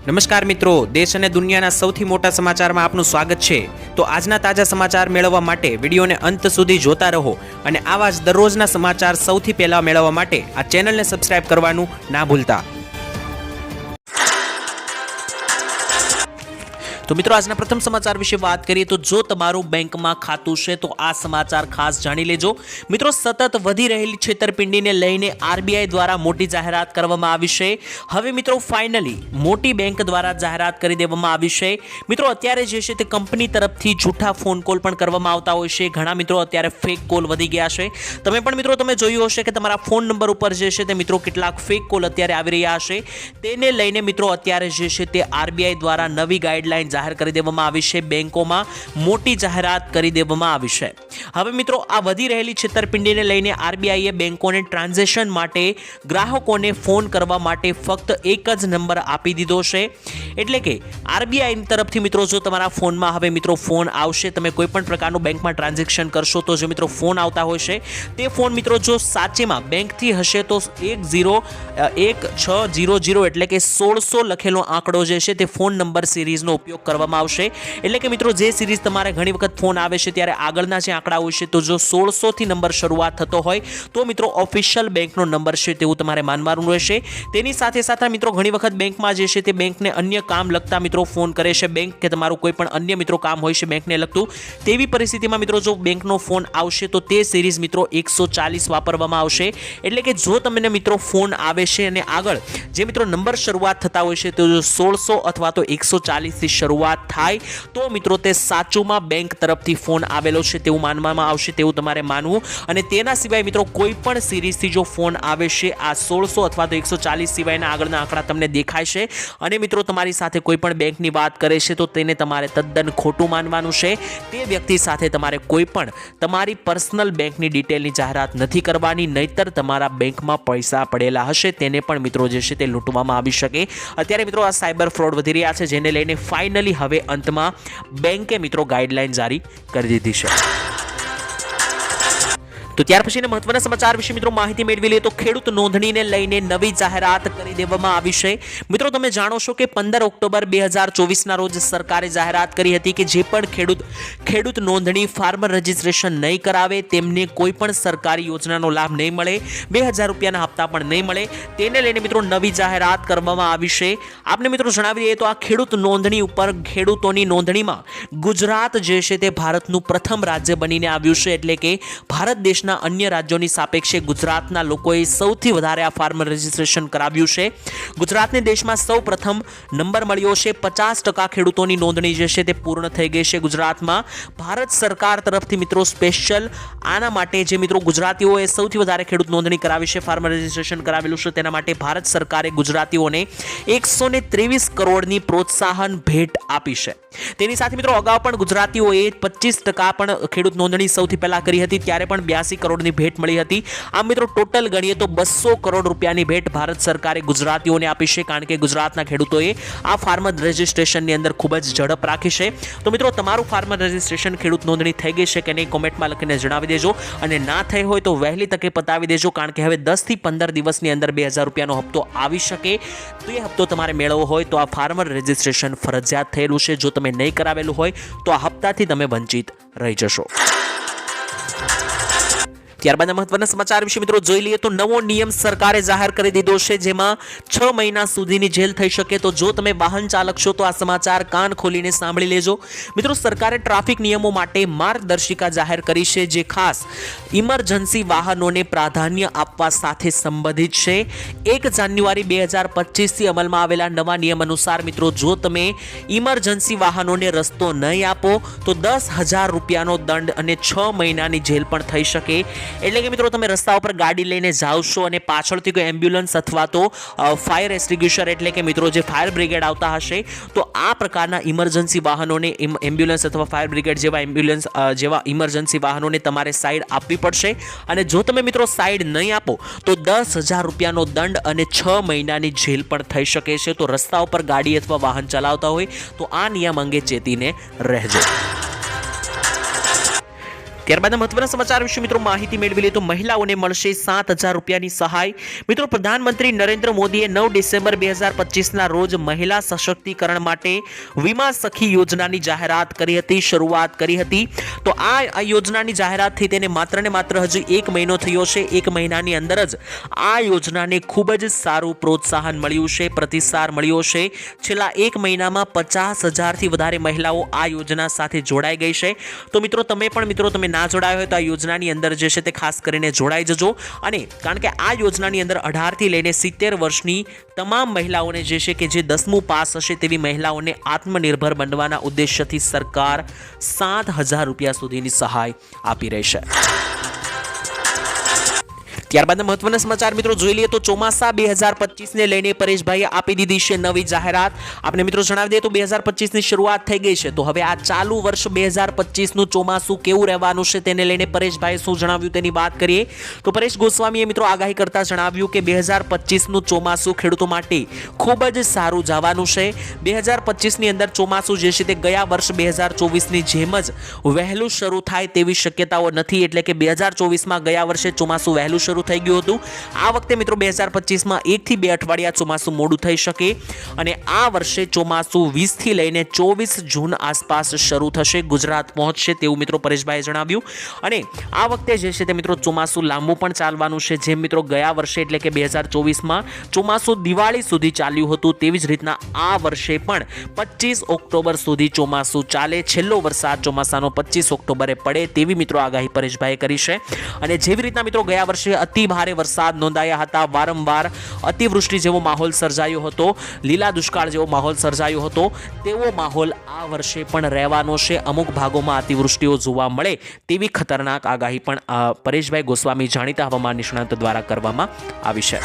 નમસ્કાર મિત્રો, દેશ અને દુનિયાના સૌથી મોટા સમાચારમાં આપનું સ્વાગત છે। તો આજના તાજા સમાચાર મેળવવા માટે વિડીયોને અંત સુધી જોતા રહો અને આવા જ દરરોજના સમાચાર સૌથી પહેલા મેળવવા માટે આ ચેનલને સબસ્ક્રાઇબ કરવાનું ના ભૂલતા। તો મિત્રો આજના પ્રથમ સમાચાર વિશે વાત કરીએ તો જો તમારું બેંકમાં ખાતું છે તો આ સમાચાર ખાસ જાણી લેજો। મિત્રો સતત વધી રહેલી છેતરપિંડીને લઈને આરબીઆઈ દ્વારા મોટી જાહેરાત કરવામાં આવી છે। હવે મિત્રો ફાઇનલી મોટી બેંક દ્વારા જાહેરાત કરી દેવામાં આવી છે। મિત્રો અત્યારે જે છે તે કંપની તરફથી જૂઠા ફોન કોલ પણ કરવામાં આવતા હોય છે। ઘણા મિત્રો અત્યારે ફેક કોલ વધી ગયા છે। તમે પણ મિત્રો તમે જોયું હશે કે તમારા ફોન નંબર ઉપર જે છે તે મિત્રો કેટલાક ફેક કોલ અત્યારે આવી રહ્યા હશે। તેને લઈને મિત્રો અત્યારે જે છે તે આરબીઆઈ દ્વારા નવી ગાઈડલાઈન જાહેર કરી દેવામાં આવી છે। બેંકોમાં મોટી જાહેરાત કરી દેવામાં આવી છે। હવે મિત્રો આ વધી રહેલી છેતરપિંડીને લઈને આરબીઆઈએ બેંકોને ટ્રાન્ઝેક્શન માટે ગ્રાહકોને ફોન કરવા માટે ફક્ત એક જ નંબર આપી દીધો છે। એટલે કે આરબીઆઈ તરફથી મિત્રો જો તમારા ફોનમાં હવે મિત્રો ફોન આવશે, તમે કોઈ પણ પ્રકારનું બેંકમાં ટ્રાન્ઝેક્શન કરશો તો જે મિત્રો ફોન આવતા હોય છે તે ફોન મિત્રો જો સાચેમાં બેંકથી હશે તો 1600 એટલે કે 1600 લખેલો આંકડો જે છે તે ફોન નંબર સિરીઝનો ઉપયોગ કરવામાં આવશે। એટલે કે મિત્રો જે સિરીઝ તમારે ઘણી વખત ફોન આવે છે ત્યારે આગળના જે આંકડા હોય છે તો જો 1600 થી નંબર શરૂઆત થતો હોય તો મિત્રો ઓફિશિયલ બેંકનો નંબર છે તેવું તમારે માનવાનું રહેશે। તેની સાથે સાથે મિત્રો ઘણી વખત બેંકમાં જે છે તે બેંકને અન્ય કામ લગતા મિત્રો ફોન કરે છે બેંક કે તમારું કોઈ પણ અન્ય મિત્રો કામ હોય છે બેંકને લગતું। તેવી પરિસ્થિતિમાં મિત્રો જો બેંકનો ફોન આવશે તો તે સિરીઝ મિત્રો 140 વાપરવામાં આવશે। એટલે કે જો તમને મિત્રો ફોન આવે છે અને આગળ જે મિત્રો નંબર શરૂઆત થતા હોય છે તો 1600 અથવા તો 140 થી શરૂઆત થાય તો મિત્રો તે સાચુમાં બેંક તરફથી ફોન આવેલો છે તેવું માનવામાં આવશે, તેવું તમારે માનવું। અને તેના સિવાય મિત્રો કોઈ પણ સિરીઝથી જો ફોન આવે છે આ 1600 અથવા તો 140 સિવાયના આગળના આંકડા તમને દેખાય છે અને મિત્રો તમારી સાથે કોઈ પણ બેંકની વાત કરે છે તો તેને તમારે તદ્દન ખોટું માનવાનું છે। તે વ્યક્તિ સાથે તમારે કોઈ પણ તમારી પર્સનલ બેંકની ડિટેલની જાહેરાત નથી કરવાની, નહીતર તમારા બેંકમાં પૈસા પડેલા હશે તેને પણ મિત્રો જે છે તે લૂંટવામાં આવી શકે। અત્યારે મિત્રો આ સાયબર ફ્રોડ વધી રહ્યા છે જેને લઈને ફાઇનલી હવે અંતમાં બેંકે મિત્રો ગાઈડલાઈન જારી કરી દીધી છે। તો ત્યાર પછીના મહત્વના સમાચાર વિશે મિત્રો માહિતી મેળવી લઈએ તો ખેડૂત નોંધણીને લઈને નવી જાહેરાત કરી દેવામાં આવી છે। મિત્રો તમે જાણો છો કે 15 ઓક્ટોબર 2024ના રોજ સરકારે જાહેરાત કરી હતી કે જે પણ ખેડૂત નોંધણી ફાર્મર રજિસ્ટ્રેશન નહીં કરાવે તેમને કોઈ પણ સરકારી યોજનાનો લાભ નહીં મળે, 2000 રૂપિયાના હપ્તા પણ નહીં મળે। તેને લઈને મિત્રો નવી જાહેરાત કરવામાં આવી છે। આપને મિત્રો જણાવી દઈએ તો આ ખેડૂત નોંધણી ઉપર ખેડૂતોની નોંધણીમાં ગુજરાત જે છે તે ભારતનું પ્રથમ રાજ્ય બનીને આવ્યું છે। એટલે કે ભારત દેશ અન્ય રાજ્યોની સાપેક્ષે ગુજરાતના લોકોએ સૌથી વધારે આ ફાર્મર રજિસ્ટ્રેશન કરાવ્યું છે। ગુજરાતને દેશમાં સૌ પ્રથમ નંબર મળ્યો છે। 50% ખેડૂતોની નોંધણી જે છે તે પૂર્ણ થઈ ગઈ છે ગુજરાતમાં। ભારત સરકાર તરફથી મિત્રો સ્પેશિયલ આના માટે જે મિત્રો ગુજરાતીઓએ સૌથી વધારે ખેડૂત નોંધણી કરાવી છે, ફાર્મર રજિસ્ટ્રેશન કરાવેલું છે, તેના માટે ભારત સરકારે ગુજરાતીઓને 123 કરોડની પ્રોત્સાહન ભેટ આપી છે। તેની સાથે મિત્રો અગાઉ પણ ગુજરાતીઓએ 25% પણ ખેડૂત નોંધણી સૌથી પહેલા કરી હતી ત્યારે પણ 82 કરોડની ભેટ મળી હતી। આમ મિત્રો ટોટલ ગણીએ તો 200 કરોડ રૂપિયાની ભેટ ભારત સરકારે ગુજરાતીઓને આપી છે, કારણ કે ગુજરાતના ખેડૂતોએ આ ફાર્મર રજિસ્ટ્રેશનની અંદર ખૂબ જ ઝડપ રાખી છે। તો મિત્રો તમારું ફાર્મર રજિસ્ટ્રેશન ખેડૂત નોંધણી થઈ ગઈ છે કે નહીં કોમેન્ટમાં લખીને જણાવી દેજો અને ના થઈ હોય તો વહેલી તકે પતાવી દેજો, કારણ કે હવે 10 થી 15 દિવસની અંદર 2000 રૂપિયાનો હપ્તો આવી શકે। તો એ હપ્તો તમારે મેળવવો હોય તો આ ફાર્મર રજિસ્ટ્રેશન ફરજિયાત થયેલું છે। જો તમે નહીં કરાવેલું હોય તો આ હપ્તાથી તમે વંચિત રહી જશો। ત્યારબાદ મહત્વના સમાચાર વિશે મિત્રો જોઈ લઈએ તો નવો નિયમ સરકારે જાહેર કરી દીધો છે જેમાં 6 મહિના સુધીની જેલ થઈ શકે। તો જો તમે વાહન ચાલક છો તો આ સમાચાર કાન ખોલીને સાંભળી લેજો। મિત્રો સરકારે ટ્રાફિક નિયમો માટે માર્ગદર્શિકા જાહેર કરી છે જે ખાસ ઇમરજન્સી વાહનોને પ્રાધાન્ય આપવા સાથે સંબંધિત છે। 1 જાન્યુઆરી 2025 થી અમલમાં આવેલા નવા નિયમ અનુસાર મિત્રો જો તમે ઇમરજન્સી વાહનોને રસ્તો નહીં આપો તો 10,000 રૂપિયાનો દંડ અને 6 મહિનાની જેલ પણ થઈ શકે। એટલે કે મિત્રો તમે રસ્તા ઉપર ગાડી લઈને જાઓ છો અને પાછળથી કોઈ એમ્બ્યુલન્સ અથવા તો ફાયર એક્સ્ટિંગ્વિશર એટલે કે મિત્રો જે ફાયર બ્રિગેડ આવતા હશે તો આ પ્રકારના ઇમરજન્સી વાહનોને એમ્બ્યુલન્સ અથવા ફાયર બ્રિગેડ જેવા ઇમરજન્સી વાહનોને તમારે સાઈડ આપવી પડશે। અને જો તમે મિત્રો સાઈડ નહીં આપો તો 10,000 રૂપિયાનો દંડ અને 6 મહિનાની જેલ પણ થઈ શકે છે। તો રસ્તા ઉપર ગાડી અથવા વાહન ચલાવતા હોય તો આ નિયમ અંગે ચેતીને રહેજો। ત્યારબાદ મહત્વના સમાચાર વિશે મિત્રો માહિતી મેળવી લે તો મહિલાઓને મળશે 7,000 રૂપિયાની સહાય. મિત્રો પ્રધાનમંત્રી નરેન્દ્ર મોદીએ 9 ડિસેમ્બર 2025ના રોજ મહિલા સશક્તિકરણ માટે વીમા સખી યોજનાની જાહેરાત કરી હતી, શરૂઆત કરી હતી. તો આ યોજનાની જાહેરાતથી તેને માત્ર ને માત્ર હજી 1 મહિનો થયો છે. 1 મહિનાની અંદર જ આ યોજનાને ખૂબ જ સારું પ્રોત્સાહન મળ્યું છે, પ્રતિસાદ મળ્યો છે. છેલ્લા 1 મહિનામાં 50,000થી વધારે મહિલાઓ આ યોજના સાથે જોડાઈ ગઈ છે. તો મિત્રો તમે ના જોડાયો હોય તો આ યોજનાની અંદર જે છે તે ખાસ કરીને જોડાઈ જજો. અને કારણ કે આ યોજનાની અંદર 18 થી લઈને 70 વર્ષની તમામ મહિલાઓને જે છે કે જે 10મું પાસ હશે તેવી મહિલાઓને આત્મનિર્ભર બનવાના ઉદ્દેશ્યથી સરકાર 7,000 રૂપિયા સુધીની સહાય આપી રહી છે. ત્યારબાદ મહત્વના સમાચાર મિત્રો જોઈ લઈએ તો ચોમાસા 2025ને લઈને પરેશભાઈએ આપી દીધી છે નવી જાહેરાત. આપણે મિત્રો જણાવી દઈએ તો 2025ની શરૂઆત થઈ ગઈ છે. તો હવે આ ચાલુ વર્ષ 2025નું ચોમાસું કેવું રહેવાનું છે તેને લઈને પરેશભાઈએ શું જણાવ્યું તેની વાત કરીએ તો પરેશ ગોસ્વામીએ મિત્રો આગાહી કરતા જણાવ્યું કે 2025નું ચોમાસું ખેડૂતો માટે ખૂબ જ સારું જવાનું છે. 2025ની અંદર ચોમાસું જે છે તે ગયા વર્ષ 2024ની જેમ જ વહેલું શરૂ થાય તેવી શક્યતાઓ નથી. એટલે કે 2024માં ગયા વર્ષે ચોમાસું વહેલું શરૂ થઈ ગયું હતું. આ વખતે મિત્રો 2025માં 1 થી 2 અઠવાડિયા ચોમાસું મોડું થઈ શકે અને આ વર્ષે ચોમાસું 20 થી લઈને 24 જૂન આસપાસ શરૂ થશે, ગુજરાત પહોંચશે તેવું મિત્રો પરેશભાઈએ જણાવ્યું. અને આ વખતે જે છે તે મિત્રો ચોમાસું લાંબુ પણ ચાલવાનું છે. જેમ મિત્રો ગયા વર્ષે એટલે કે 2024માં ચોમાસું દિવાળી સુધી ચાલ્યું હતું તેવી જ રીતના આ વર્ષે પણ 25 ઓક્ટોબર સુધી ચોમાસું ચાલે. છેલ્લો વરસાદ ચોમાસાનો 25 ઓક્ટોબરે પડે તેવી મિત્રો આગાહી પરેશભાઈએ કરી છે. અને જેવી રીતના મિત્રો ગયા વર્ષે અતિ ભારે વરસાદ નોંધાયા હતા, વારંવાર અતિવૃષ્ટિ જેવો માહોલ સર્જાયો હતો, લીલા દુષ્કાળ જેવો માહોલ સર્જાયો હતો, તેવો માહોલ આ વર્ષે પણ રહેવાનો છે. અમુક ભાગોમાં અતિવૃષ્ટિઓ જોવા મળે તેવી ખતરનાક આગાહી પણ પરેશભાઈ ગોસ્વામી જાણીતા હવામાન નિષ્ણાત દ્વારા કરવામાં આવી છે.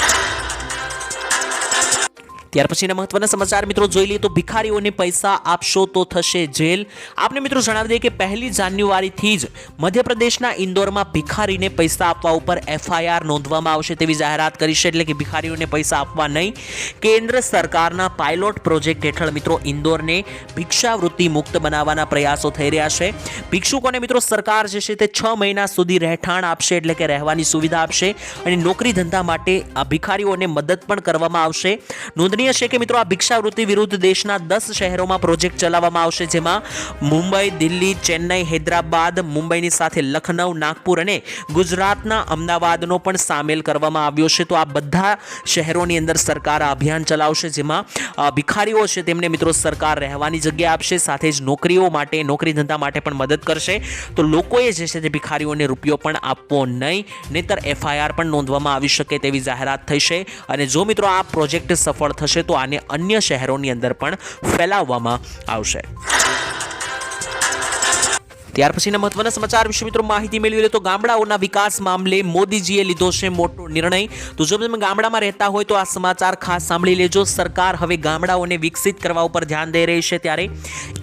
ત્યાર પછીના મહત્વના સમાચાર મિત્રો જોઈ લઈએ તો ભિખારીઓને પૈસા આપશો તો થશે જેલ. આપને મિત્રો જણાવી દઈએ કે 1 જાન્યુઆરીથી જ મધ્યપ્રદેશના ઇન્દોરમાં ભિખારીને પૈસા આપવા ઉપર FIR નોંધવામાં આવશે તેવી જાહેરાત કરી છે. એટલે કે ભિખારીઓને પૈસા આપવા નહીં. કેન્દ્ર સરકારના પાયલોટ પ્રોજેક્ટ હેઠળ મિત્રો ઇન્દોરને ભિક્ષાવૃત્તિ મુક્ત બનાવવાના પ્રયાસો થઈ રહ્યા છે. ભિક્ષુકોને મિત્રો સરકાર જે છે તે 6 મહિના સુધી રહેઠાણ આપશે, એટલે કે રહેવાની સુવિધા આપશે અને નોકરી ધંધા માટે આ ભિખારીઓને મદદ પણ કરવામાં આવશે. નોંધનીય છે કે મિત્રો આ ભિક્ષાવૃત્તિ વિરુદ્ધ દેશના 10 શહેરોમાં પ્રોજેક્ટ ચલાવવામાં આવશે, જેમાં મુંબઈ, દિલ્હી, ચેન્નઈ, હૈદરાબાદ, મુંબઈની સાથે લખનઉ, નાગપુર અને ગુજરાતના અમદાવાદનો પણ સામેલ કરવામાં આવ્યો છે. તો આ બધા શહેરોની અંદર સરકાર આ અભિયાન ચલાવશે, જેમાં ભિખારીઓ છે તેમને મિત્રો સરકાર રહેવાની જગ્યા આપશે, સાથે જ નોકરીઓ માટે, નોકરી ધંધા માટે પણ મદદ કરશે. તો લોકોએ જે છે તે ભિખારીઓને રૂપિયો પણ આપવો નહીં, નહીતર FIR પણ નોંધવામાં આવી શકે તેવી જાહેરાત થઈ છે. અને જો મિત્રો આ પ્રોજેક્ટ સફળ થશે તો આને અન્ય શહેરોની અંદર પણ ફેલાવવામાં આવશે. ત્યાર પછીના મહત્વના સમાચાર વિશે મિત્રો માહિતી મેળવી લે તો ગામડાઓના વિકાસ મામલે મોદીજીએ લીધો છે મોટો નિર્ણય. તો જો તમે ગામડામાં રહેતા હોય તો આ સમાચાર ખાસ સાંભળી લેજો. સરકાર હવે ગામડાઓને વિકસિત કરવા ઉપર ધ્યાન દઈ રહી છે. ત્યારે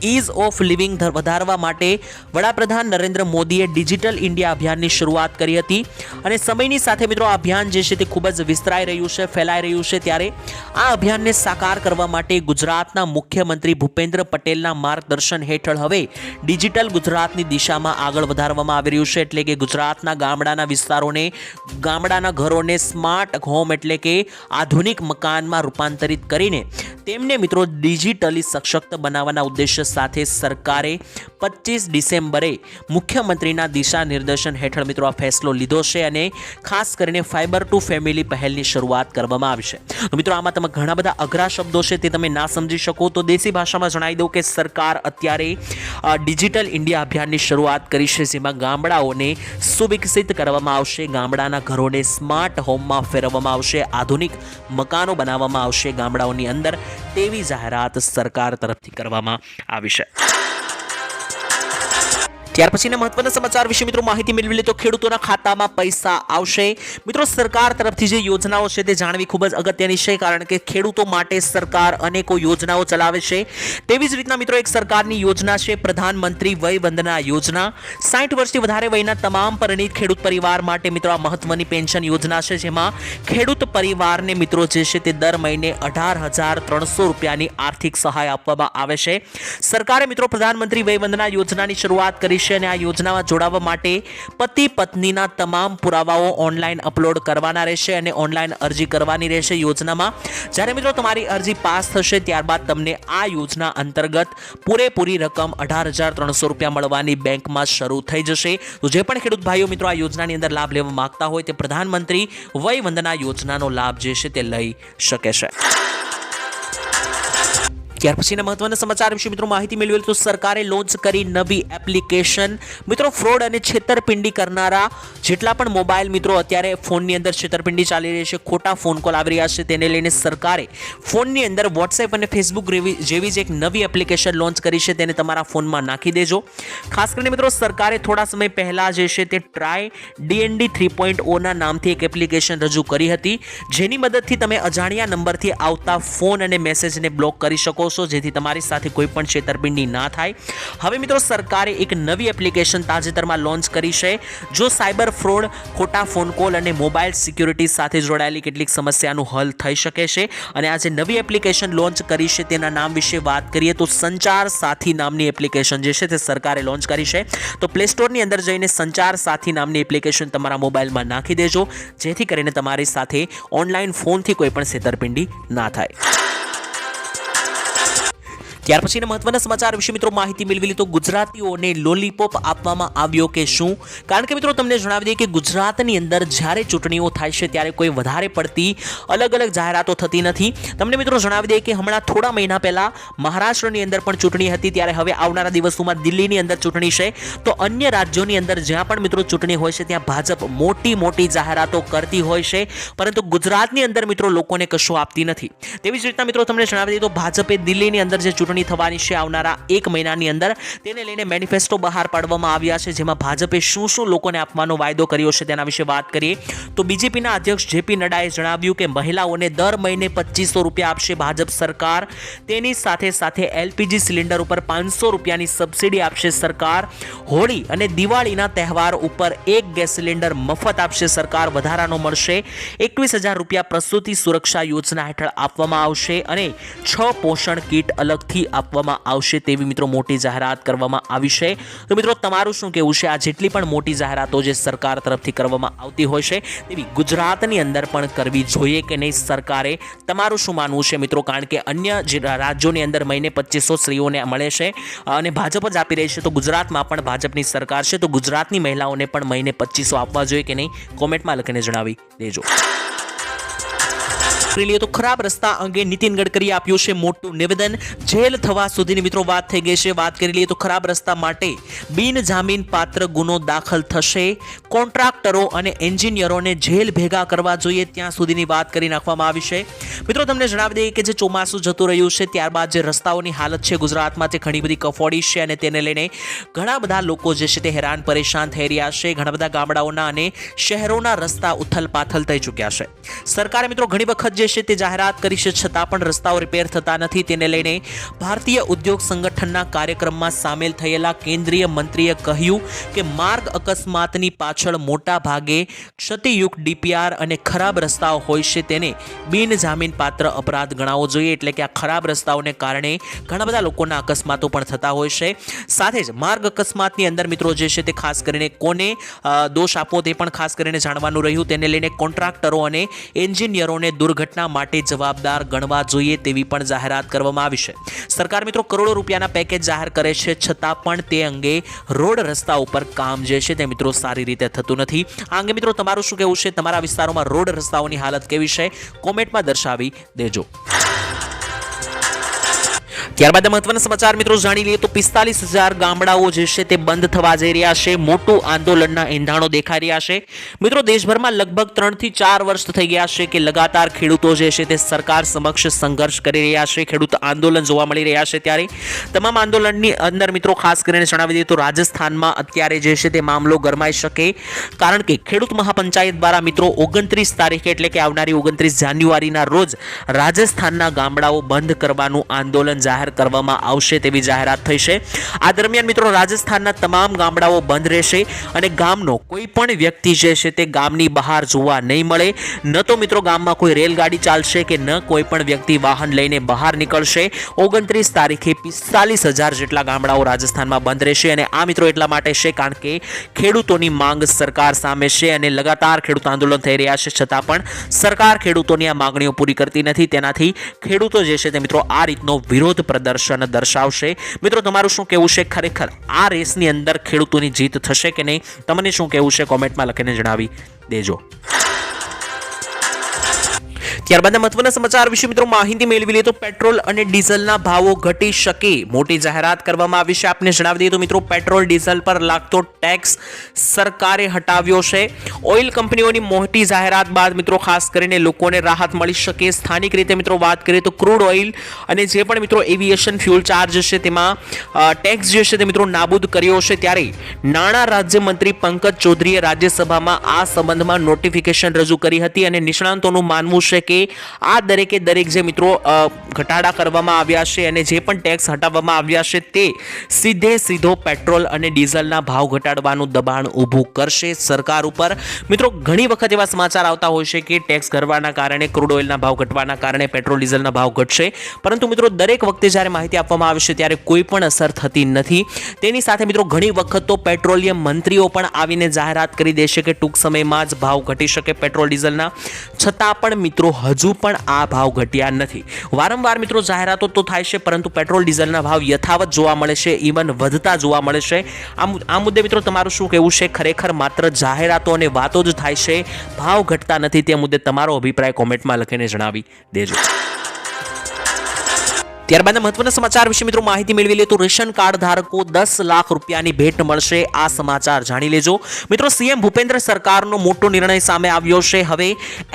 ઇઝ ઓફ લિવિંગ વધારવા માટે વડાપ્રધાન નરેન્દ્ર મોદીએ ડિજિટલ ઇન્ડિયા અભિયાનની શરૂઆત કરી હતી અને સમયની સાથે મિત્રો આ અભિયાન જે છે તે ખૂબ જ વિસ્તરાઈ રહ્યું છે, ફેલાઈ રહ્યું છે. ત્યારે આ અભિયાનને સાકાર કરવા માટે ગુજરાતના મુખ્યમંત્રી ભૂપેન્દ્ર પટેલના માર્ગદર્શન હેઠળ હવે ડિજિટલ ગુજરાતની દિશામાં આગળ વધારવામાં આવી રહ્યું છે. એટલે કે ગુજરાતના ગામડાના વિસ્તારોને, ગામડાના ઘરોને સ્માર્ટ હોમ એટલે કે આધુનિક મકાનમાં રૂપાંતરિત કરીને તેમને મિત્રો ડિજિટલી સશક્ત બનાવવાના ઉદ્દેશ્ય સાથે સરકારે 25 ડિસેમ્બરે મુખ્યમંત્રીના દિશા નિર્દેશન હેઠળ મિત્રો આ ફેસલો લીધો છે અને ખાસ કરીને ફાઈબર ટુ ફેમિલી પહેલની શરૂઆત કરવામાં આવી છે. તો મિત્રો આમાં તમે ઘણા બધા અઘરા શબ્દો છે તે તમે ના સમજી શકો તો દેશી ભાષામાં જણાવી દઉં કે સરકાર અત્યારે ડિજિટલ ઇન્ડિયા અભિયાનની શરૂઆત કરી છે, જેમાં ગામડાઓને સુવિકસિત કરવામાં આવશે, ગામડાના ઘરોને સ્માર્ટ હોમમાં ફેરવવામાં આવશે, આધુનિક મકાનો બનાવવામાં આવશે ગામડાઓની અંદર તેવી જાહેરાત સરકાર તરફથી કરવામાં આવી છે. ત્યાર પછીના મહત્વના સમાચાર વિશે મિત્રો માહિતી મેળવી લે તો ખેડૂતોના ખાતામાં પૈસા આવશે. મિત્રો સરકાર તરફથી જે યોજનાઓ છે તે જાણવી ખૂબ જ અગત્યની છે, કારણ કે ખેડૂતો માટે સરકાર અનેકો યોજનાઓ ચલાવે છે. તેવી જ રીતના મિત્રો એક સરકારની યોજના છે પ્રધાનમંત્રી વય વંદના યોજના. 60 વર્ષથી વધારે વયના તમામ પરિણીત ખેડૂત પરિવાર માટે મિત્રો આ મહત્વની પેન્શન યોજના છે, જેમાં ખેડૂત પરિવારને મિત્રો જે છે તે દર મહિને 18,300 રૂપિયાની આર્થિક સહાય આપવામાં આવે છે. સરકારે મિત્રો પ્રધાનમંત્રી વય વંદના યોજનાની શરૂઆત કરી રહેશે અને આ યોજનામાં જોડાવા માટે પતિ પત્નીના તમામ પુરાવાઓ ઓનલાઈન અપલોડ કરવાના રહેશે અને ઓનલાઈન અરજી કરવાની રહેશે યોજનામાં. જ્યારે મિત્રો તમારી અરજી પાસ થશે ત્યારબાદ તમને આ યોજના અંતર્ગત પૂરેપૂરી રકમ 18,300 રૂપિયા મળવાની બેંકમાં શરૂ થઈ જશે. તો જે પણ ખેડૂત ભાઈઓ મિત્રો આ યોજનાની અંદર લાભ લેવા માંગતા હોય તે પ્રધાનમંત્રી વય વંદના યોજનાનો લાભ જે છે તે લઈ શકે છે. ત્યાર પછીના મહત્વના સમાચાર વિશે મિત્રો માહિતી મેળવી તો સરકારે લોન્ચ કરી નવી એપ્લિકેશન. મિત્રો ફ્રોડ અને છેતરપિંડી કરનારા જેટલા પણ મોબાઈલ મિત્રો અત્યારે ફોનની અંદર છેતરપિંડી ચાલી રહી છે, ખોટા ફોન કોલ આવી રહ્યા છે, તેને લઈને સરકારે ફોનની અંદર વોટ્સએપ અને ફેસબુક જેવી જ એક નવી એપ્લિકેશન લોન્ચ કરી છે. તેને તમારા ફોનમાં નાખી દેજો. ખાસ કરીને મિત્રો સરકારે થોડા સમય પહેલા જે છે તે ટ્રાય DND 3.0 ના નામથી એક એપ્લિકેશન રજૂ કરી હતી, જેની મદદથી તમે અજાણ્યા નંબરથી આવતા ફોન અને મેસેજને બ્લોક કરી શકો, જેથી તમારી સાથે કોઈ પણ છેતરપિંડી ના થાય. હવે મિત્રો સરકારે એક નવી એપ્લિકેશન તાજેતરમાં લોન્ચ કરી છે. જો સાયબર ફ્રોડ, ખોટા ફોન કોલ અને મોબાઈલ સિક્યુરિટી સાથે જોડાયેલી કેટલીક સમસ્યાનું હલ થઈ શકે છે. અને આ જે નવી એપ્લિકેશન લોન્ચ કરી છે તેના નામ વિશે વાત કરીએ તો સંચાર સાથી નામની એપ્લિકેશન જે છે તે સરકારે લોન્ચ કરી છે. તો પ્લે સ્ટોરની અંદર જઈને સંચાર સાથી નામની એપ્લિકેશન તમારા મોબાઈલમાં નાખી દેજો, જેથી કરીને તમારી સાથે ઓનલાઈન ફોનથી કોઈ પણ છેતરપિંડી ના થાય. ત્યાર પછીના મહત્વના સમાચાર વિશે મિત્રો માહિતી મેળવી લી તો ગુજરાતીઓને લોલીપોપ આપવામાં આવ્યો કે શું? કારણ કે મિત્રો તમને જણાવી દઈએ કે ગુજરાતની અંદર જ્યારે ચૂંટણીઓ થાય છે ત્યારે કોઈ વધારે પડતી અલગ અલગ જાહેરાતો થતી નથી. તમને મિત્રો જણાવી દઈએ કે હમણાં થોડા મહિના પહેલા મહારાષ્ટ્રની અંદર પણ ચૂંટણી હતી, ત્યારે હવે આવનારા દિવસોમાં દિલ્હીની અંદર ચૂંટણી છે. તો અન્ય રાજ્યોની અંદર જ્યાં પણ મિત્રો ચૂંટણી હોય છે ત્યાં ભાજપ મોટી જાહેરાતો કરતી હોય છે, પરંતુ ગુજરાતની અંદર મિત્રો લોકોને કશું આપતી નથી. તેવી જ રીતના મિત્રો તમને જણાવી દઈએ તો ભાજપે દિલ્હીની અંદર જે ચૂંટણી થવાની છે આવનારા એક મહિનાની અંદર, તેને લઈને મેનિફેસ્ટો બહાર પાડવામાં આવ્યા છે, જેમાં ભાજપે શું લોકોને આપવાનો વાયદો કર્યો છે તેના વિશે વાત કરીએ તો બીજેપીના અધ્યક્ષ JP નડ્ડાએ જણાવ્યું કે મહિલાઓને દર મહિને 2500 રૂપિયા આપશે ભાજપ સરકાર. તેની સાથે LPG સિલિન્ડર ઉપર 500 રૂપિયાની સબસિડી આપશે સરકાર. હોળી અને દિવાળીના તહેવાર ઉપર એક ગેસ સિલિન્ડર મફત આપશે સરકાર. વધારાનો મળશે 21,000 રૂપિયા પ્રસૂતિ સુરક્ષા યોજના હેઠળ આપવામાં આવશે અને 6 પોષણ કીટ અલગથી આપવામાં આવશે તેવી મિત્રો મોટી જાહેરાત કરવામાં આવી છે. તો મિત્રો તમારું શું કહેવું છે? આ જેટલી પણ મોટી જાહેરાતો જે સરકાર તરફથી કરવામાં આવતી હોય છે તેવી ગુજરાતની અંદર પણ કરવી જોઈએ કે નહીં સરકારે? તમારું શું માનવું છે મિત્રો? કારણ કે અન્ય જે રાજ્યોની અંદર મહિને 2500 સ્ત્રીઓને મળે છે અને ભાજપ જ આપી રહી છે, તો ગુજરાતમાં પણ ભાજપની સરકાર છે, તો ગુજરાતની મહિલાઓને પણ મહિને 2500 આપવા જોઈએ કે નહીં? કોમેન્ટમાં લખીને જણાવી દેજો. તો ખરાબ રસ્તા અંગે નીતિન ગડકરીએ આપ્યું છે મોટું નિવેદન. જેલ થવા સુધીની મિત્રો વાત થઈ ગઈ છે. વાત કરી લઈએ તો ખરાબ રસ્તા માટે બિનજામીન પાત્ર ગુનો દાખલ થશે. કોન્ટ્રાક્ટરો અને એન્જિનિયરોને જેલ ભેગા કરવા જોઈએ ત્યાં સુધીની વાત કરી નાખવામાં આવી છે. મિત્રો તમને જણાવી દઈએ કે જે ચોમાસું જતું રહ્યું છે ત્યારબાદ જે રસ્તાઓની હાલત છે ગુજરાતમાં તે ઘણી બધી કફોડી છે અને તેને લઈને ઘણા બધા લોકો જે છે તે હેરાન પરેશાન થઈ રહ્યા છે. ઘણા બધા ગામડાઓના અને શહેરોના રસ્તા ઉથલપાથલ થઈ ચૂક્યા છે. સરકારે મિત્રો ઘણી વખત છે તે જાહેરાત કરી છે, છતાં પણ રસ્તાઓ રિપેર થતા નથી. તેને લઈને ભારતીય ઉદ્યોગ સંગઠનના કાર્યક્રમમાં સામેલ થયેલા કેન્દ્રીય મંત્રીએ કહ્યું કે માર્ગ અકસ્માતની પાછળ મોટા ભાગે ક્ષતિયુક્ત DPR અને ખરાબ રસ્તાઓ હોય છે, તેને બિનજામીન પાત્ર અપરાધ ગણાવવો જોઈએ. એટલે કે આ ખરાબ રસ્તાઓને કારણે ઘણા બધા લોકોના અકસ્માતો પણ થતા હોય છે. સાથે જ માર્ગ અકસ્માતની અંદર મિત્રો જે છે તે ખાસ કરીને કોને દોષ આપવો તે પણ ખાસ કરીને જાણવાનું રહ્યું. તેને લઈને કોન્ટ્રાક્ટરો અને એન્જિનિયરોને દુર્ઘટના માટે જવાબદાર ગણવા જોઈએ તેવી પણ જાહેરાત કરવામાં આવી છે. સરકાર મિત્રો કરોડો રૂપિયાના પેકેજ જાહેર કરે છે, છતાં પણ તે અંગે રોડ રસ્તા ઉપર કામ જે છે તે મિત્રો સારી રીતે થતું નથી. આ અંગે મિત્રો તમારું શું કહેવું છે? તમારા વિસ્તારોમાં રોડ રસ્તાઓની હાલત કેવી છે? કોમેન્ટમાં દર્શાવી દેજો. ત્યારબાદ મહત્વના સમાચાર મિત્રો જાણી લઈએ તો 45,000 ગામડાઓ જે છે તે બંધ થવા જઈ રહ્યા છે. મોટું આંદોલનના એંધાણો દેખાઈ રહ્યા છે. મિત્રો દેશભરમાં લગભગ 3 થી 4 વર્ષ થઈ ગયા છે કે લગાતાર ખેડૂતો જે છે તે સરકાર સમક્ષ સંઘર્ષ કરી રહ્યા છે. ખેડૂત આંદોલન જોવા મળી રહ્યા છે. ત્યારે તમામ આંદોલનની અંદર મિત્રો ખાસ કરીને જણાવી દઈએ તો રાજસ્થાનમાં અત્યારે જે છે તે મામલો ગરમાઈ શકે, કારણ કે ખેડૂત મહાપંચાયત દ્વારા મિત્રો 29 તારીખે એટલે કે આવનારી 29 જાન્યુઆરીના રોજ રાજસ્થાનના ગામડાઓ બંધ કરવાનું આંદોલન જાહેર જાહેર કરવામાં આવશે તેવી જાહેરાત થઈ છે। આ દરમિયાન મિત્રો રાજસ્થાનના તમામ ગામડાઓ બંધ રહેશે અને ગામનો કોઈ પણ વ્યક્તિ જે છે તે ગામની બહાર જોવા નહીં મળે। ન તો મિત્રો ગામમાં કોઈ રેલગાડી ચાલશે કે ન કોઈ પણ વ્યક્તિ વાહન લઈને બહાર નીકળશે। 29 તારીખે 45,000 જેટલા ગામડાઓ રાજસ્થાનમાં બંધ રહેશે અને આ મિત્રો એટલા માટે છે કારણ કે ખેડૂતોની માંગ સરકાર સામે છે અને લગાતાર ખેડૂત આંદોલન થઈ રહ્યા છે, છતાં પણ સરકાર ખેડૂતોની આ માંગણીઓ પૂરી કરતી નથી। તેનાથી ખેડૂતો જે છે તે મિત્રો આ રીતનો વિરોધ પ્રદર્શન દર્શાવશે। મિત્રો તમારું શું કહેવું છે? ખરેખર આ રેસની અંદર ખેડૂતોની જીત થશે કે નહીં? તમને શું કહેવું છે? કોમેન્ટમાં લખીને જણાવી દેજો। ત્યારબાદ મહત્વના સમાચાર વિશે મિત્રો માહિતી મેળવી લઈએ તો પેટ્રોલ અને ડીઝલના ભાવો ઘટી શકે, મોટી જાહેરાત કરવામાં આવી છે। આપને જણાવી દઈએ તો મિત્રો પેટ્રોલ ડીઝલ પર લાગતો ટેક્સ સરકારે હટાવ્યો છે। ઓઇલ કંપનીઓની મોટી જાહેરાત બાદ મિત્રો ખાસ કરીને લોકોને રાહત મળી શકે। સ્થાનિક રીતે મિત્રો વાત કરીએ તો ક્રૂડ ઓઇલ અને જે પણ મિત્રો એવિએશન ફ્યુલ ચાર્જ છે તેમાં ટેક્સ જે છે તે મિત્રો નાબૂદ કર્યો છે। ત્યારે નાણાં રાજ્યમંત્રી પંકજ ચૌધરીએ રાજ્યસભામાં આ સંબંધમાં નોટિફિકેશન રજૂ કરી હતી અને નિષ્ણાંતોનું માનવું છે કે આ દરેકે દરેક જે મિત્રો ઘટાડા કરવામાં આવ્યા છે અને જે પણ ટેક્સ હટાવવામાં આવ્યા છે તે સીધો પેટ્રોલ અને ડીઝલના ભાવ ઘટાડવાનું દબાણ ઊભું કરશે સરકાર ઉપર। મિત્રો ઘણી વખત એવા સમાચાર આવતા હોય છે કે ટેક્સ ઘટવાના કારણે ક્રૂડ ઓઇલના ભાવ ઘટવાના કારણે પેટ્રોલ ડીઝલના ભાવ ઘટશે, પરંતુ મિત્રો દરેક વખતે જ્યારે માહિતી આપવામાં આવે છે ત્યારે કોઈ પણ અસર થતી નથી। તેની સાથે મિત્રો ઘણી વખત તો પેટ્રોલિયમ મંત્રીઓ પણ આવીને જાહેરાત કરી દેશે કે ટૂંક સમયમાં જ ભાવ ઘટી શકે પેટ્રોલ ડીઝલના, છતાં પણ મિત્રો હજુ પણ આ ભાવ ઘટ્યા નથી। વારંવાર મિત્રો જાહેરાતો તો થાય છે પરંતુ પેટ્રોલ ડીઝલના ભાવ યથાવત જોવા મળે છે, ઇવન વધતા જોવા મળે છે। આ મુદ્દે મિત્રો તમારું શું કહેવું છે? ખરેખર માત્ર જાહેરાતો અને વાતો જ થાય છે, ભાવ ઘટતા નથી? તે મુદ્દે તમારો અભિપ્રાય કોમેન્ટમાં લખીને જણાવી દેજો। ત્યારબાદ મહત્વના સમાચાર વિશે મિત્રો માહિતી મેળવી લે તો રેશન કાર્ડ ધારકો 10 લાખ રૂપિયાની ભેટ મળશે। આ સમાચાર જાણી લેજો। મિત્રો સીએમ ભૂપેન્દ્ર સરકારનો મોટો નિર્ણય સામે આવ્યો છે। હવે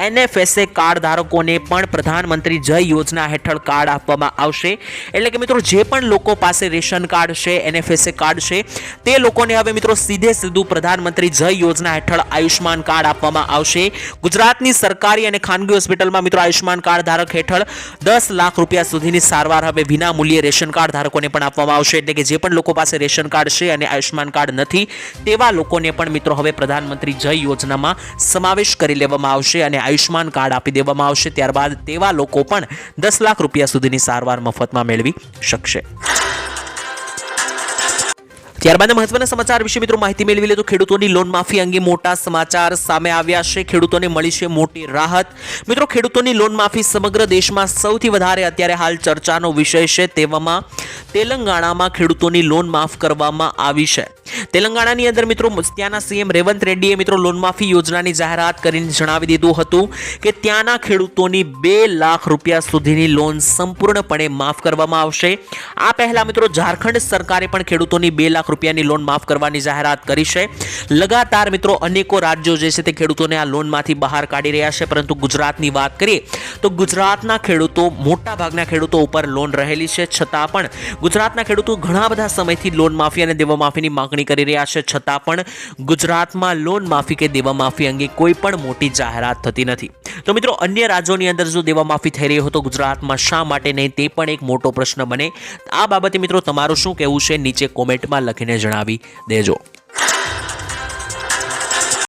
એનએફએસએ કાર્ડ ધારકોને પણ પ્રધાનમંત્રી જય યોજના હેઠળ કાર્ડ આપવામાં આવશે। એટલે કે મિત્રો જે પણ લોકો પાસે રેશન કાર્ડ છે, એનએફએસએ કાર્ડ છે, તે લોકોને હવે મિત્રો સીધું પ્રધાનમંત્રી જય યોજના હેઠળ આયુષ્માન કાર્ડ આપવામાં આવશે। ગુજરાતની સરકારી અને ખાનગી હોસ્પિટલમાં મિત્રો આયુષ્માન કાર્ડ ધારક હેઠળ 10 લાખ રૂપિયા સુધીની સારવાર હવે વિના મૂલ્યે રેશન કાર્ડ ધારકોને પણ આપવામાં આવશે। એટલે કે જે પણ લોકો પાસે રેશન કાર્ડ છે અને આયુષ્માન કાર્ડ નથી તેવા લોકોને પણ મિત્રો હવે પ્રધાનમંત્રી જય યોજનામાં સમાવેશ કરી લેવામાં આવશે અને આયુષ્માન કાર્ડ આપી દેવામાં આવશે। ત્યારબાદ તેવા લોકો પણ 10 લાખ રૂપિયા સુધીની સારવાર મફતમાં મેળવી શકશે। ત્યારબાદ મહત્વના સમાચાર વિશે મિત્રો માહિતી મેળવી લે તો ખેડૂતોની લોન માફી અંગે મોટા સમાચાર સામે આવ્યા છે। ખેડૂતોને મળી છે મોટી રાહત। મિત્રો ખેડૂતોની લોન માફી સમગ્ર દેશમાં સૌથી વધારે અત્યારે હાલ ચર્ચાનો વિષય છે। તેવામાં તેલંગાણામાં ખેડૂતોની લોન માફ કરવામાં આવી છે। તેલંગાણાની અંદર મિત્રો ત્યાંના સીએમ રેવંત રેડ્ડીએ મિત્રો લોન માફી યોજનાની જાહેરાત કરીને જણાવી દીધું હતું કે ત્યાંના ખેડૂતોની 2 લાખ રૂપિયા સુધીની લોન સંપૂર્ણપણે માફ કરવામાં આવશે। આ પહેલા મિત્રો ઝારખંડ સરકારે પણ ખેડૂતોની 2 લાખ રૂપિયાની લોન માફ કરવાની જાહેરાત કરી છે। લગાતાર મિત્રો અનેકો રાજ્યો જે છે તે ખેડૂતોને આ લોનમાંથી બહાર કાઢી રહ્યા છે, પરંતુ ગુજરાતની વાત કરીએ તો ગુજરાતના ખેડૂતો મોટા ભાગના ખેડૂતો ઉપર લોન રહેલી છે, છતાં પણ ગુજરાતના ખેડૂતો ઘણા બધા સમયથી લોન માફી અને દેવા માફીની માંગણી કરી રહ્યા છે, છતાં પણ ગુજરાતમાં લોન માફી કે દેવા માફી અંગે કોઈ પણ મોટી જાહેરાત થતી નથી। તો મિત્રો અન્ય રાજ્યોની અંદર જો દેવા માફી થઈ રહી હોય તો ગુજરાતમાં શા માટે નહીં, તે પણ એક મોટો પ્રશ્ન બને। આ બાબતે મિત્રો તમારું શું કહેવું છે? નીચે કોમેન્ટમાં લખીને જણાવી દેજો।